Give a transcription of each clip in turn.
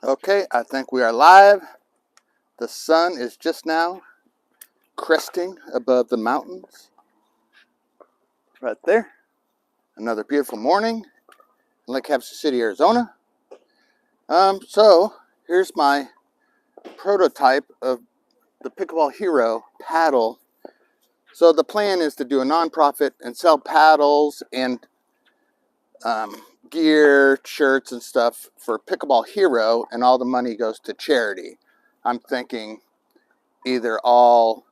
Okay, I think we are live. The sun is just now cresting above the mountains. Right there. Another beautiful morning in Lake Havasu City, Arizona. So here's my prototype of the Pickleball Hero paddle. So the plan is to do a nonprofit and sell paddles and gear, shirts, and stuff for Pickleball Hero, and all the money goes to charity. I'm thinking either all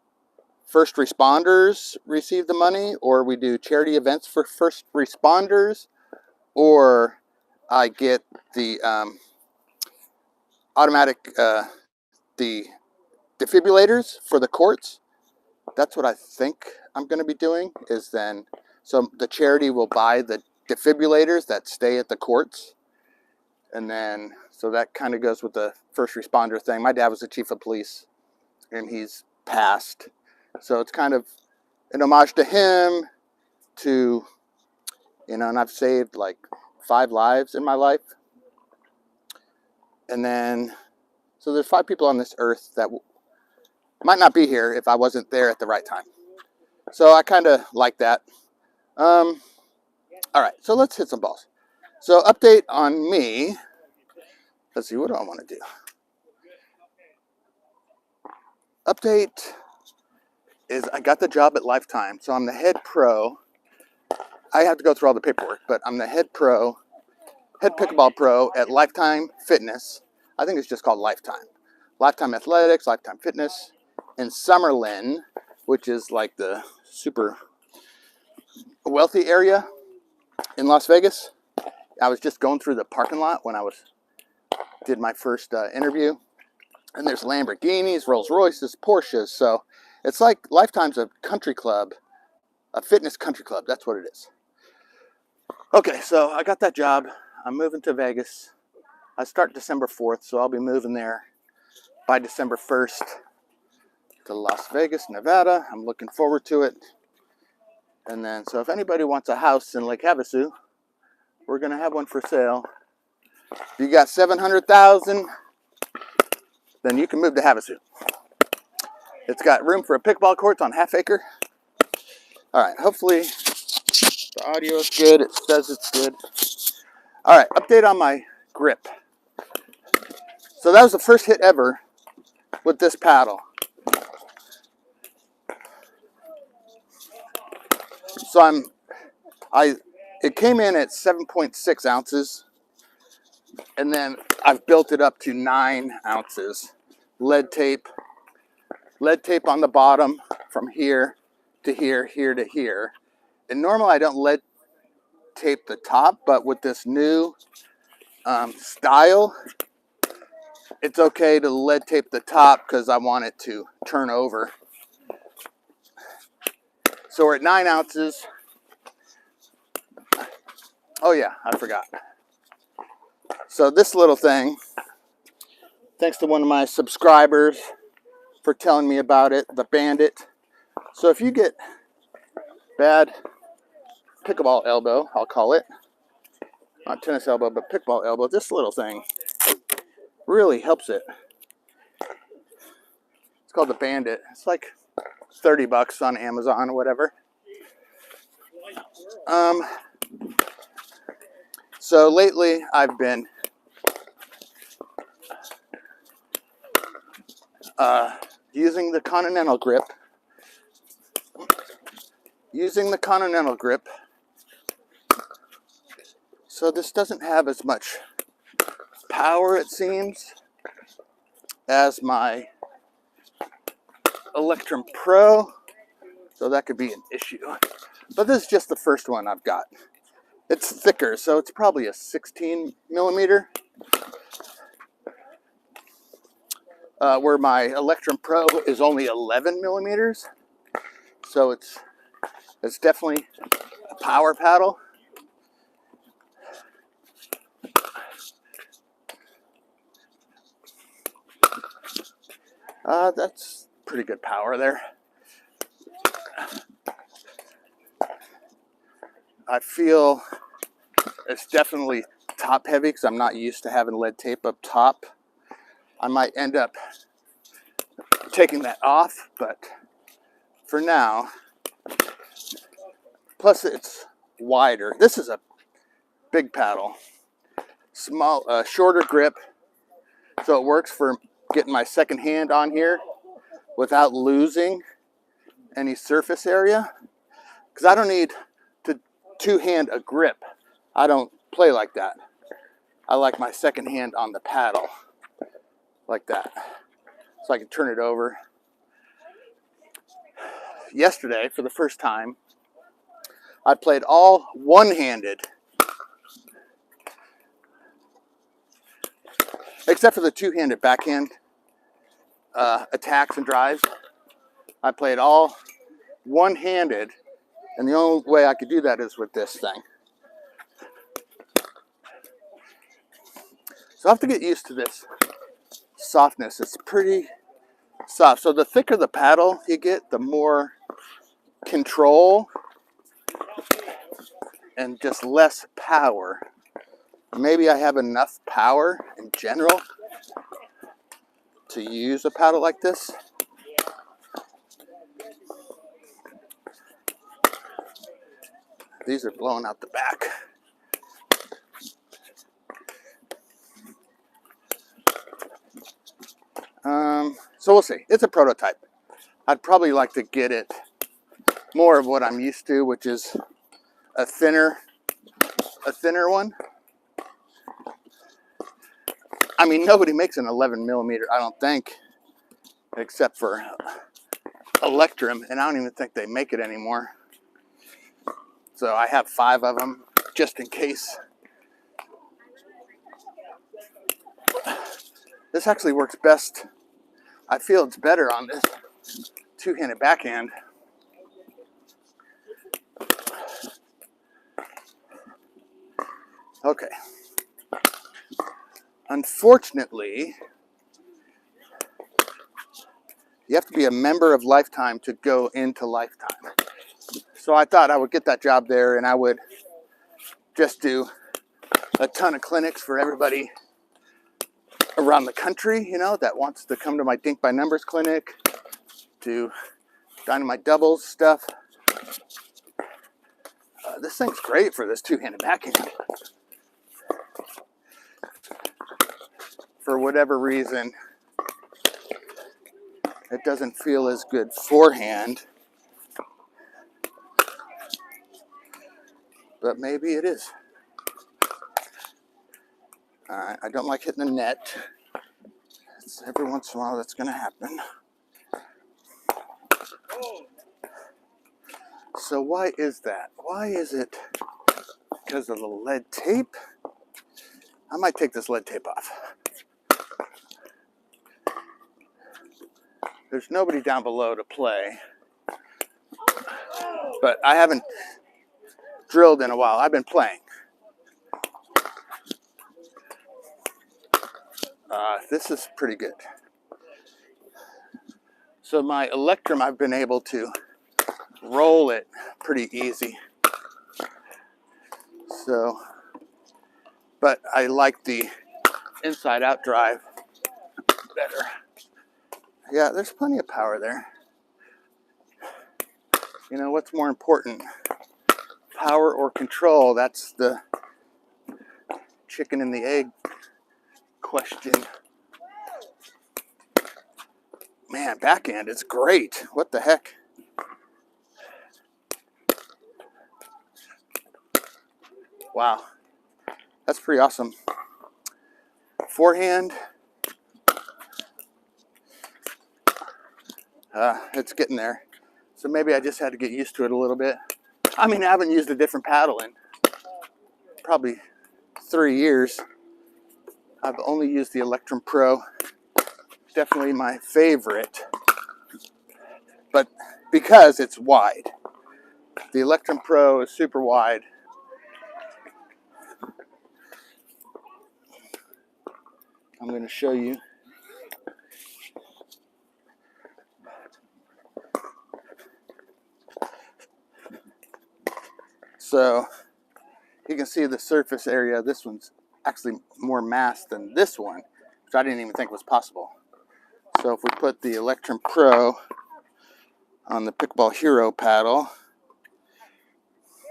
first responders receive the money, or we do charity events for first responders, or I get the automatic the defibrillators for the courts. That's what I think I'm going to be doing, is then so the charity will buy the defibrillators that stay at the courts, and then so that kind of goes with the first responder thing. My dad was the chief of police and he's passed, so it's kind of an homage to him, to, and I've saved like 5 lives in my life. And then, so there's 5 people on this earth that might not be here if I wasn't there at the right time. So I kind of like that. All right, so let's hit some balls. So update on me. Let's see, what do I want to do? Update is I got the job at Lifetime. So I'm the head pro. I have to go through all the paperwork, but I'm the head pickleball pro at Lifetime Fitness. I think it's just called Lifetime. Lifetime Athletics, Lifetime Fitness in Summerlin, which is like the super wealthy area in Las Vegas. I was just going through the parking lot when I did my first interview, and there's Lamborghinis, Rolls Royces, Porsches. So it's like Lifetime's a country club, a fitness country club. That's what it is. Okay, so I got that job. I'm moving to Vegas. I start December 4th, so I'll be moving there by December 1st to Las Vegas, Nevada. I'm looking forward to it. And then, so if anybody wants a house in Lake Havasu, we're going to have one for sale. If you got $700,000, then you can move to Havasu. It's got room for a pickleball court on half acre. All right, hopefully the audio is good. It says it's good. All right, update on my grip. So that was the first hit ever with this paddle. So it came in at 7.6 ounces, and then I've built it up to 9 ounces. Lead tape on the bottom from here to here, here to here. And normally I don't lead tape the top, but with this new style, it's okay to lead tape the top because I want it to turn over. So we're at 9 ounces. Oh yeah, I forgot. So this little thing, thanks to one of my subscribers for telling me about it, the Bandit. So if you get bad pickleball elbow, I'll call it, not tennis elbow, but pickleball elbow, this little thing really helps it. It's called the Bandit. It's like $30 on Amazon or whatever. So lately I've been using the Continental grip. So this doesn't have as much power, it seems, as my Electrum Pro. So that could be an issue. But this is just the first one I've got. It's thicker, so it's probably a 16 millimeter. Where my Electrum Pro is only 11 millimeters. So it's definitely a power paddle. That's pretty good power there. I feel it's definitely top heavy because I'm not used to having lead tape up top. I might end up taking that off, but for now, plus it's wider. This is a big paddle, small, shorter grip, so it works for getting my second hand on here without losing any surface area, because I don't need to two-hand a grip. I don't play like that. I like my second hand on the paddle like that, so I can turn it over. Yesterday, for the first time, I played all one-handed, except for the two-handed backhand attacks and drives. I played all one-handed, and the only way I could do that is with this thing. So I have to get used to this softness. It's pretty soft. So the thicker the paddle you get, the more control and just less power. Maybe I have enough power in general to use a paddle like this. These are blowing out the back. So we'll see. It's a prototype. I'd probably like to get it more of what I'm used to, which is a thinner one. I mean, nobody makes an 11 millimeter, I don't think, except for Electrum, and I don't even think they make it anymore. So I have 5 of them just in case. This actually works best. I feel it's better on this two-handed backhand. Okay. Unfortunately, you have to be a member of Lifetime to go into Lifetime. So I thought I would get that job there, and I would just do a ton of clinics for everybody around the country, you know, that wants to come to my Dink by Numbers clinic, do Dynamite doubles stuff. This thing's great for this two-handed backhand. For whatever reason, it doesn't feel as good forehand, but maybe it is. I don't like hitting the net. Every once in a while that's going to happen. So why is that? Why is it because of the lead tape? I might take this lead tape off. There's nobody down below to play, but I haven't drilled in a while. I've been playing. This is pretty good. So my Electrum, I've been able to roll it pretty easy. So, but I like the inside out drive better. Yeah, there's plenty of power there. You know, what's more important? Power or control? That's the chicken and the egg question. Man, backhand is great. What the heck? Wow. That's pretty awesome. Forehand. It's getting there. So maybe I just had to get used to it a little bit. I mean, I haven't used a different paddle in probably 3 years. I've only used the Electrum Pro. Definitely my favorite. But because it's wide. The Electrum Pro is super wide. I'm going to show you. So you can see the surface area. This one's actually more mass than this one. which I didn't even think was possible. So if we put the Electrum Pro on the Pickleball Hero paddle,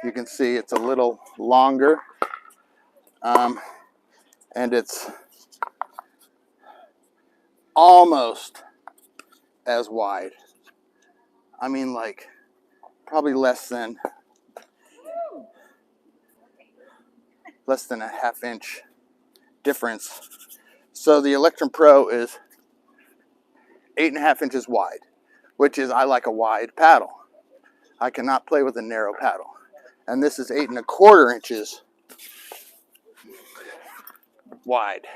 you can see it's a little longer, and it's almost as wide. I mean, like, probably less than a half-inch difference. So the Electrum Pro is 8.5 inches wide, which is, I like a wide paddle. I cannot play with a narrow paddle. And this is 8.25 inches wide.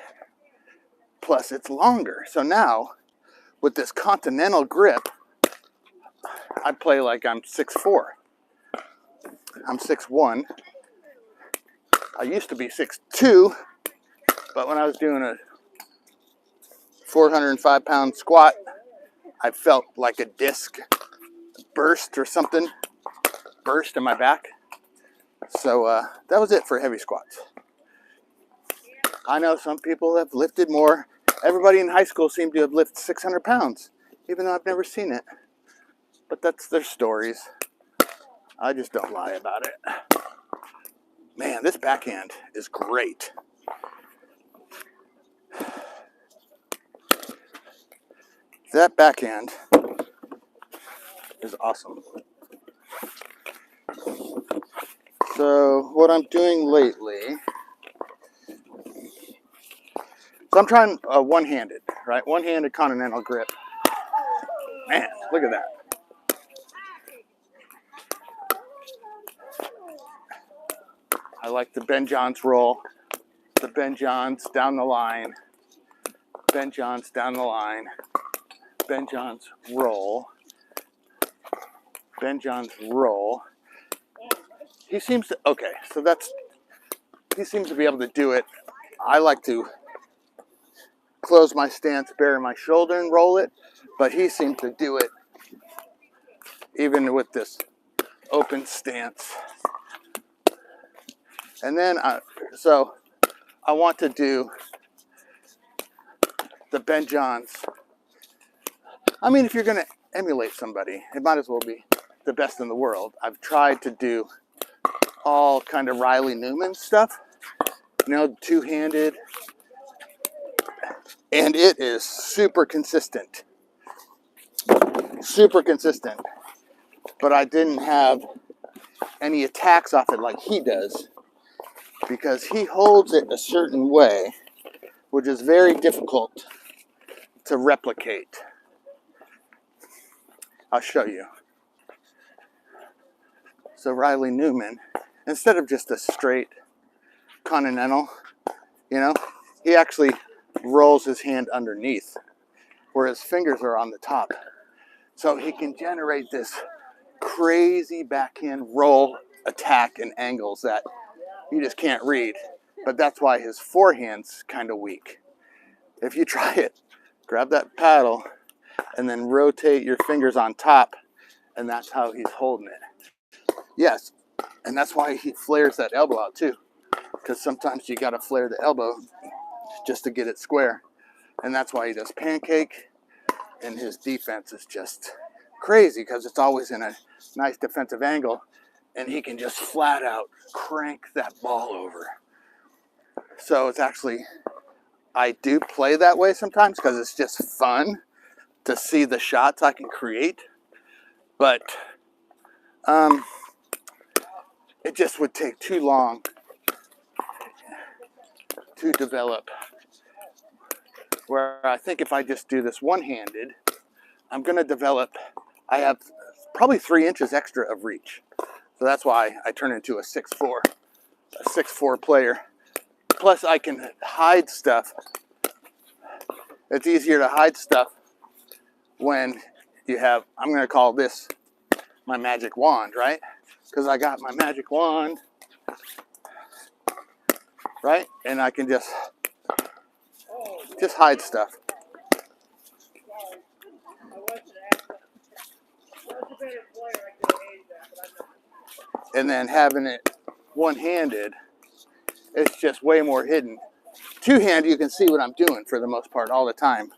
Plus it's longer. So now, with this continental grip, I play like I'm 6'4". I'm 6'1". I used to be 6'2", but when I was doing a 405-pound squat, I felt like a disc burst or something burst in my back. So that was it for heavy squats. I know some people have lifted more. Everybody in high school seemed to have lifted 600 pounds, even though I've never seen it. But that's their stories. I just don't lie about it. Man, this backhand is great. That backhand is awesome. So what I'm doing lately, so I'm trying one-handed, right? One-handed continental grip. Man, look at that. I like the Ben Johns roll, the Ben Johns down the line, Ben Johns down the line, Ben Johns roll, Ben Johns roll. He seems to, okay, so he seems to be able to do it. I like to close my stance, bare my shoulder and roll it, but he seems to do it even with this open stance. And then, so I want to do the Ben Johns. I mean, if you're going to emulate somebody, it might as well be the best in the world. I've tried to do all kind of Riley Newman stuff, you know, two-handed, and it is super consistent. Super consistent. But I didn't have any attacks off it like he does, because he holds it a certain way, which is very difficult to replicate. I'll show you. So Riley Newman, instead of just a straight continental, you know, he actually rolls his hand underneath where his fingers are on the top. So he can generate this crazy backhand roll attack and angles that you just can't read. But that's why his forehand's kind of weak. If you try it, grab that paddle and then rotate your fingers on top, and that's how he's holding it. Yes, and that's why he flares that elbow out too, because sometimes you got to flare the elbow just to get it square. And that's why he does pancake, and his defense is just crazy because it's always in a nice defensive angle, and he can just flat out crank that ball over. So it's actually, I do play that way sometimes because it's just fun to see the shots I can create, but it just would take too long to develop. Where I think if I just do this one-handed, I'm going to develop, I have probably 3 inches extra of reach. So that's why I turn into a 6'4" player. Plus I can hide stuff. It's easier to hide stuff when you have, I'm going to call this my magic wand, right? Because I got my magic wand, right? And I can just hide stuff. And then having it one-handed, it's just way more hidden. Two-hand, you can see what I'm doing for the most part all the time.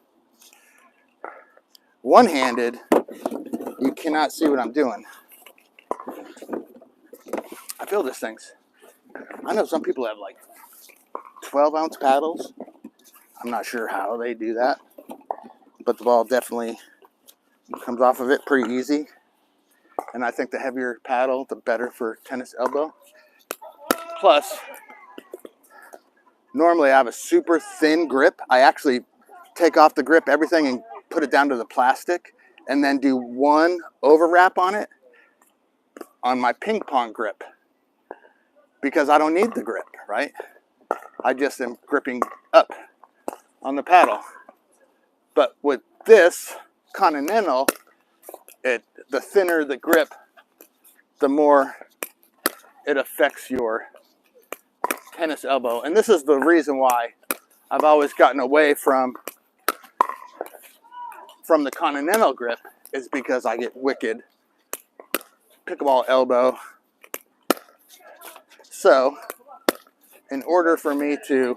One-handed, you cannot see what I'm doing. I feel this thing's, I know some people have like 12-ounce paddles. I'm not sure how they do that, but the ball definitely comes off of it pretty easy. And I think the heavier paddle, the better for tennis elbow. Plus, normally I have a super thin grip. I actually take off the grip, everything, and put it down to the plastic, and then do one overwrap on it on my ping pong grip, because I don't need the grip, right? I just am gripping up on the paddle. But with this Continental, the thinner the grip, the more it affects your tennis elbow. And this is the reason why I've always gotten away from the Continental grip, is because I get wicked pickleball elbow. So in order for me to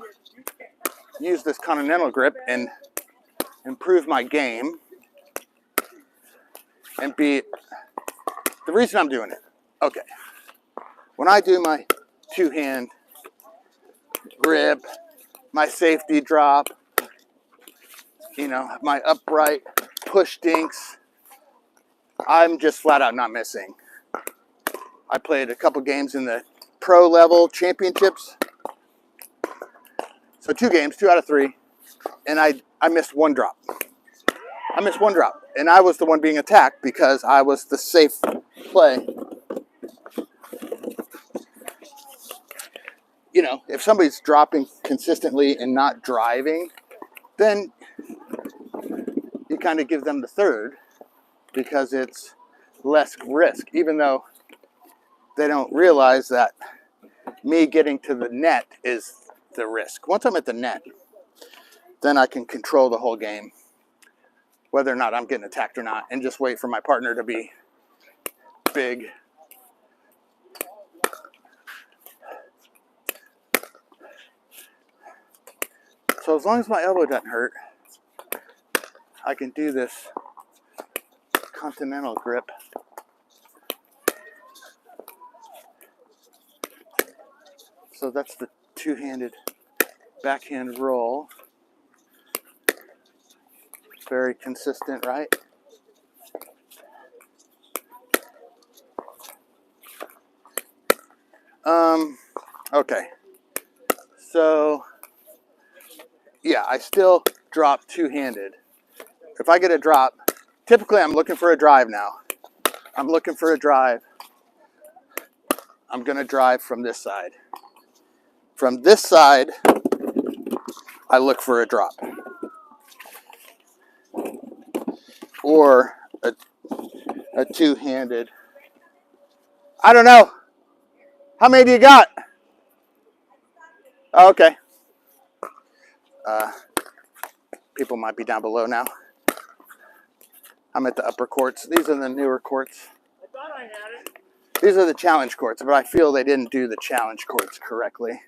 use this Continental grip and improve my game and be the reason I'm doing it. Okay, when I do my two-hand grip, my safety drop, you know, my upright push dinks, I'm just flat out not missing. I played a couple games in the pro level championships. So 2 games, 2 out of 3, and I missed 1 drop. I missed 1 drop, and I was the one being attacked because I was the safe play. You know, if somebody's dropping consistently and not driving, then you kind of give them the third because it's less risk, even though they don't realize that me getting to the net is the risk. Once I'm at the net, then I can control the whole game, whether or not I'm getting attacked or not, and just wait for my partner to be big. So as long as my elbow doesn't hurt, I can do this Continental grip. So that's the two-handed backhand roll. Very consistent, right? Okay. So, yeah, I still drop two-handed. If I get a drop, typically I'm looking for a drive now. I'm looking for a drive. I'm going to drive from this side. From this side, I look for a drop. Or a two-handed. I don't know. How many do you got? Oh, okay. People might be down below now. I'm at the upper courts. These are the newer courts. I thought I had it. These are the challenge courts, but I feel they didn't do the challenge courts correctly.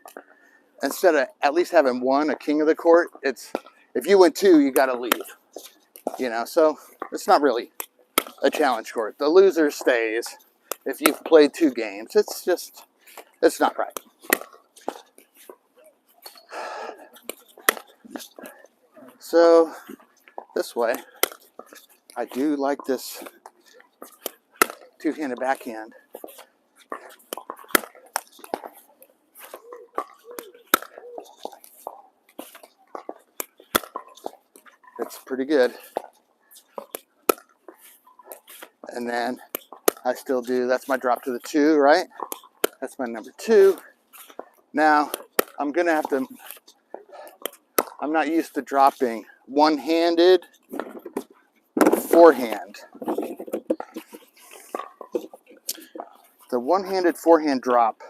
Instead of at least having one, a king of the court, it's if you win 2, you got to leave. You know, so it's not really a challenge court. The loser stays if you've played 2 games. It's not right. So this way, I do like this two-handed backhand. It's pretty good. And then I still do, that's my drop to the 2, right? That's my number 2. Now, I'm going to have to, I'm not used to dropping one-handed forehand. The one-handed forehand drop,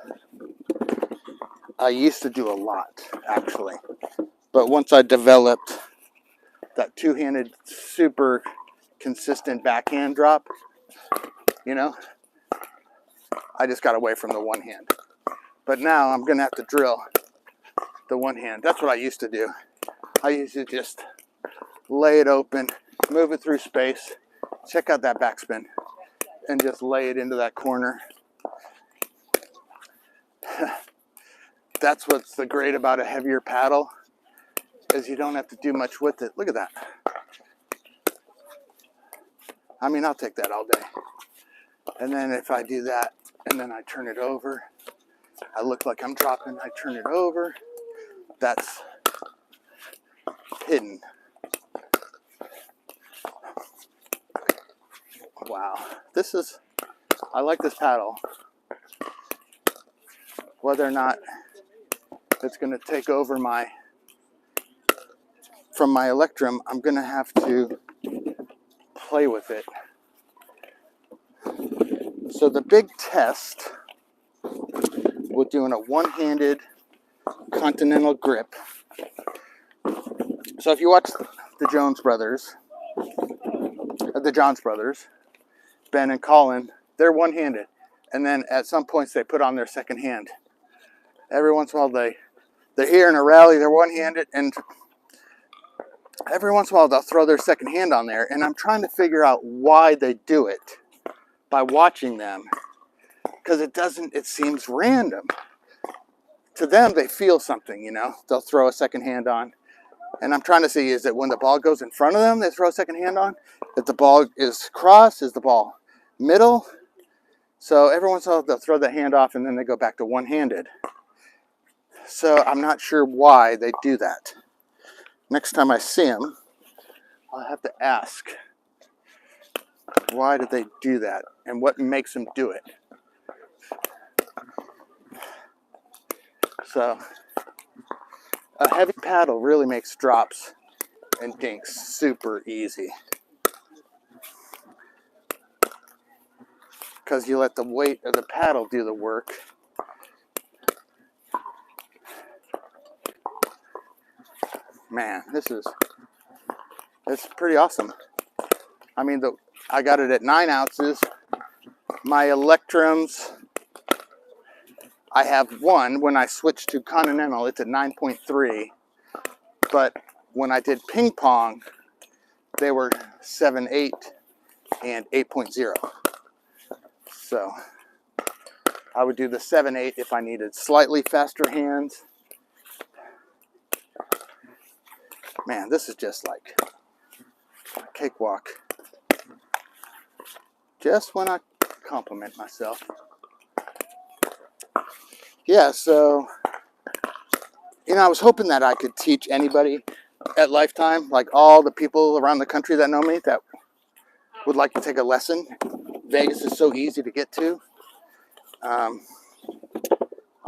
I used to do a lot, actually. But once I developed that two-handed, super consistent backhand drop, you know, I just got away from the one hand. But now I'm going to have to drill the one hand. That's what I used to do. I used to just lay it open, move it through space, check out that backspin, and just lay it into that corner. That's what's the great about a heavier paddle, is you don't have to do much with it. Look at that. I mean, I'll take that all day. And then if I do that, and then I turn it over, I look like I'm dropping, I turn it over, that's hidden. Wow, I like this paddle. Whether or not it's going to take over from my Electrum, I'm going to have to play with it. So the big test with doing a one-handed continental grip. So if you watch the Johns brothers, Ben and Colin, they're one-handed. And then at some points they put on their second hand. Every once in a while they're here in a rally, they're one-handed, and every once in a while they'll throw their second hand on there. And I'm trying to figure out why they do it by watching them. Because it seems random. To them, they feel something, you know. They'll throw a second hand on. And I'm trying to see, is it when the ball goes in front of them, they throw a second hand on? If the ball is cross, is the ball middle? So every once in a while, they'll throw the hand off and then they go back to one-handed. So I'm not sure why they do that. Next time I see them, I'll have to ask, why do they do that? And what makes them do it? So a heavy paddle really makes drops and dinks super easy, because you let the weight of the paddle do the work. Man, it's pretty awesome. I mean, I got it at 9 ounces. My Electrums, I have one. When I switched to Continental, it's at 9.3. But when I did ping pong, they were 7.8 and 8.0. So I would do the 7.8 if I needed slightly faster hands. Man, this is just like a cakewalk. Just when I compliment myself. Yeah, so, you know, I was hoping that I could teach anybody at Lifetime, like all the people around the country that know me that would like to take a lesson. Vegas is so easy to get to. I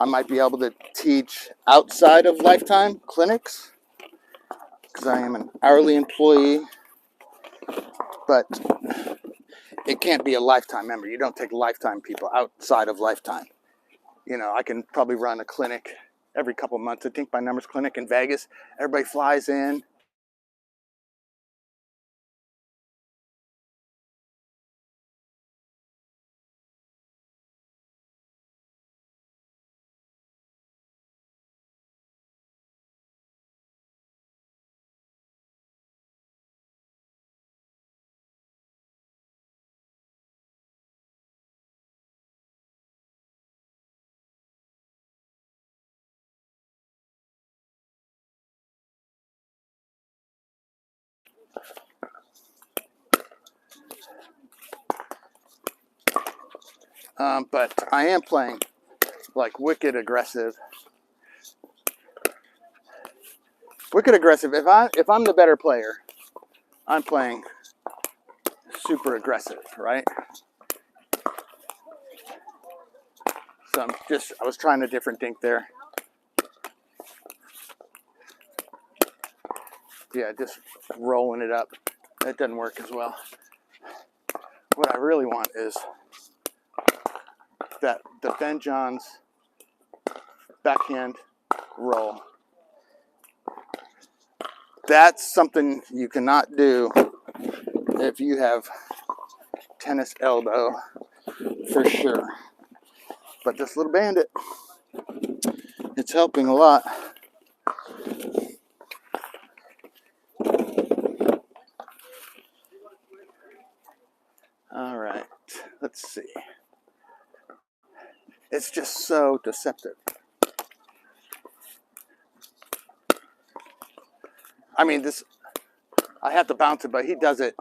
might be able to teach outside of Lifetime clinics, because I am an hourly employee, but it can't be a Lifetime member. You don't take Lifetime people outside of Lifetime. You know, I can probably run a clinic every couple of months, a Dink by Numbers clinic in Vegas. Everybody flies in. But I am playing like wicked aggressive. Wicked aggressive. If I'm the better player, I'm playing super aggressive, right? So I was trying a different dink there. Yeah, just rolling it up. That doesn't work as well. What I really want is the Ben Johns backhand roll. That's something you cannot do if you have tennis elbow, for sure. But this little bandit, it's helping a lot. All right, let's see. It's just so deceptive. I mean, this, I have to bounce it, but he does it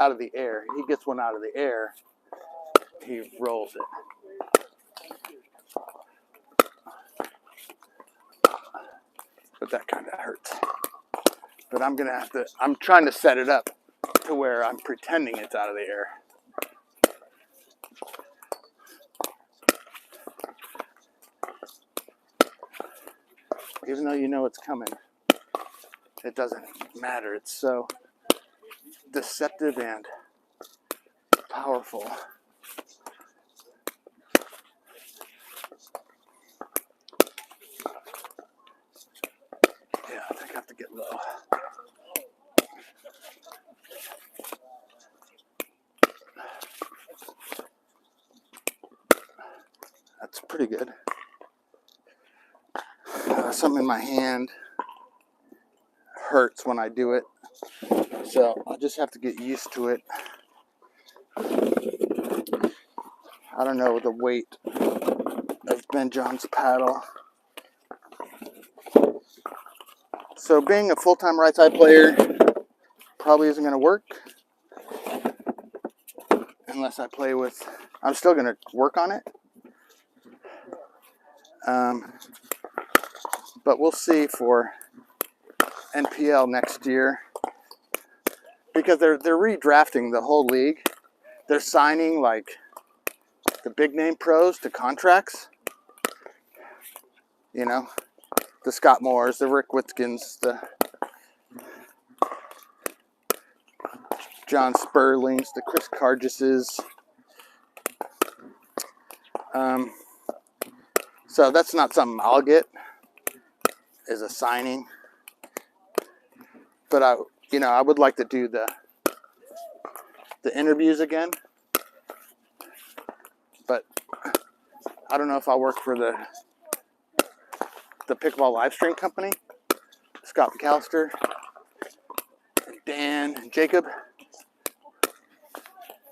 out of the air. He gets one out of the air. He rolls it. But that kind of hurts. But I'm gonna have to, I'm trying to set it up to where I'm pretending it's out of the air. Even though you know it's coming, it doesn't matter. It's so deceptive and powerful. Yeah, I think I have to get low. That's pretty good. Something in my hand hurts when I do it, so I'll just have to get used to it. I don't know the weight of Ben John's paddle. So being a full-time right side player probably isn't going to work unless I play with, I'm still going to work on it. But we'll see for NPL next year, because they're redrafting the whole league. They're signing like the big name pros to contracts. You know, the Scott Moores, the Rick Witzkins, the John Sperlings, the Chris Cargises. So that's not something I'll get as a signing. But I would like to do the interviews again. But I don't know if I'll work for the Pickleball live stream company. Scott McAllister, Dan, and Jacob,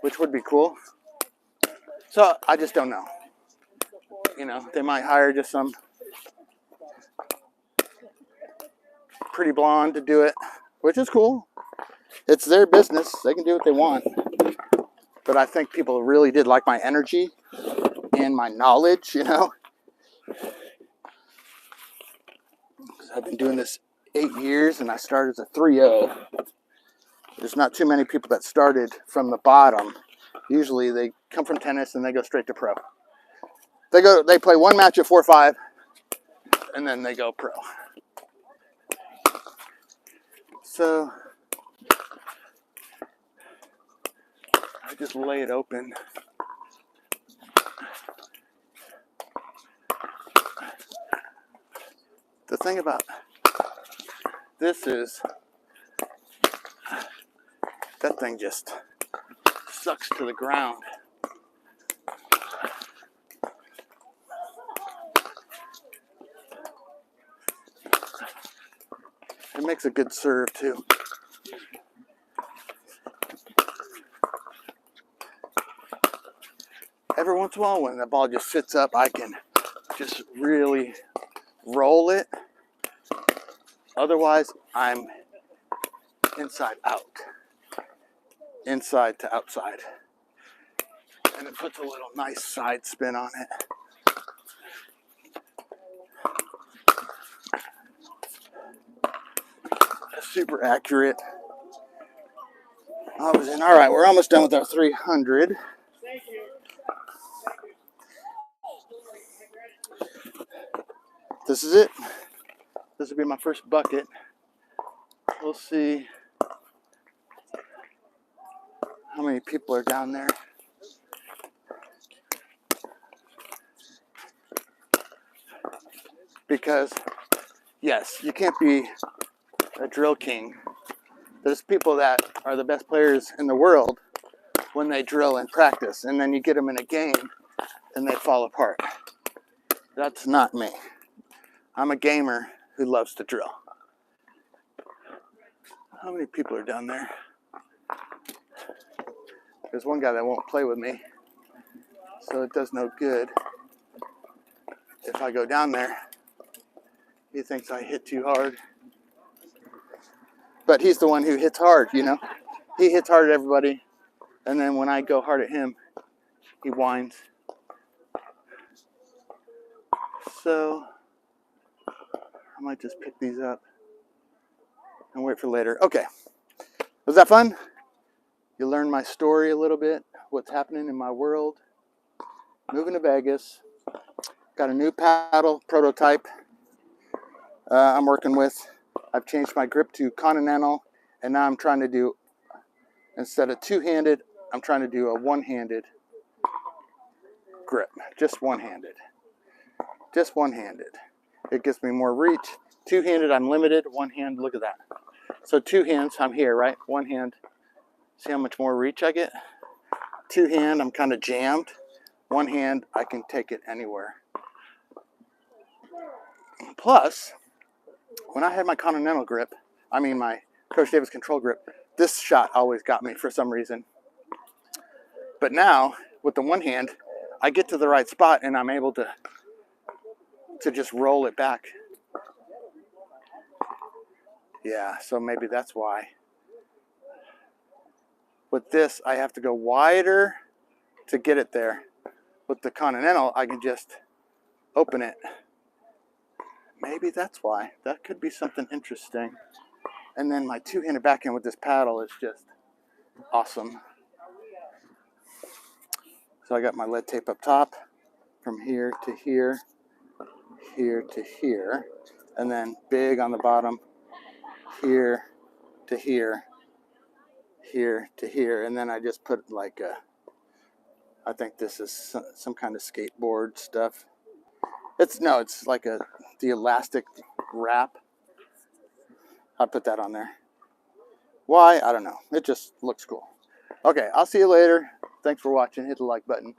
which would be cool. So I just don't know. You know, they might hire just some pretty blonde to do it, which is cool. It's their business. They can do what they want. But I think people really did like my energy and my knowledge, you know. I've been doing this 8 years, and I started as a 3-0. There's not too many people that started from the bottom. Usually they come from tennis and they go straight to pro. They play one match at 4-5, and then they go pro. So I just lay it open. The thing about this is that thing just sucks to the ground. It makes a good serve too. Every once in a while, when the ball just sits up, I can just really roll it. Otherwise, I'm inside out, inside to outside, and it puts a little nice side spin on it. Super accurate. I was in. All right, we're almost done with our 300. Thank you. This is it. This will be my first bucket. We'll see how many people are down there. Because, yes, you can't be a drill king. There's people that are the best players in the world when they drill and practice, and then you get them in a game and they fall apart. That's not me. I'm a gamer who loves to drill. How many people are down there? There's one guy that won't play with me, so it does no good if I go down there. He thinks I hit too hard. But he's the one who hits hard, you know? He hits hard at everybody, and then when I go hard at him, he whines. So I might just pick these up and wait for later. Okay. Was that fun? You learned my story a little bit, what's happening in my world. Moving to Vegas. Got a new paddle prototype I'm working with. I've changed my grip to continental, and now I'm trying to do, instead of two-handed, I'm trying to do a one-handed grip. Just one-handed. Just one-handed. It gives me more reach. Two-handed, I'm limited. One hand, look at that. So two hands, I'm here, right? One hand. See how much more reach I get? Two hand, I'm kind of jammed. One hand, I can take it anywhere. Plus, when I had my continental grip, I mean my Coach Davis control grip, this shot always got me for some reason. But now, with the one hand, I get to the right spot and I'm able to just roll it back. Yeah, so maybe that's why. With this, I have to go wider to get it there. With the continental, I can just open it. Maybe that's why. That could be something interesting. And then my two-handed backhand with this paddle is just awesome. So I got my lead tape up top from here to here, here to here, and then big on the bottom, here to here, here to here, and then I just put like a, I think this is some kind of skateboard stuff. It's like the elastic wrap. I put that on there. Why? I don't know. It just looks cool. Okay, I'll see you later. Thanks for watching. Hit the like button.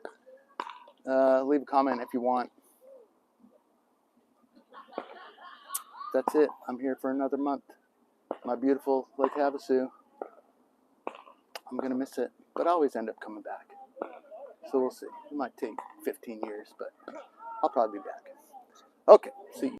Leave a comment if you want. That's it. I'm here for another month. My beautiful Lake Havasu. I'm going to miss it, but I always end up coming back. So we'll see. It might take 15 years, but I'll probably be back. Okay, see you.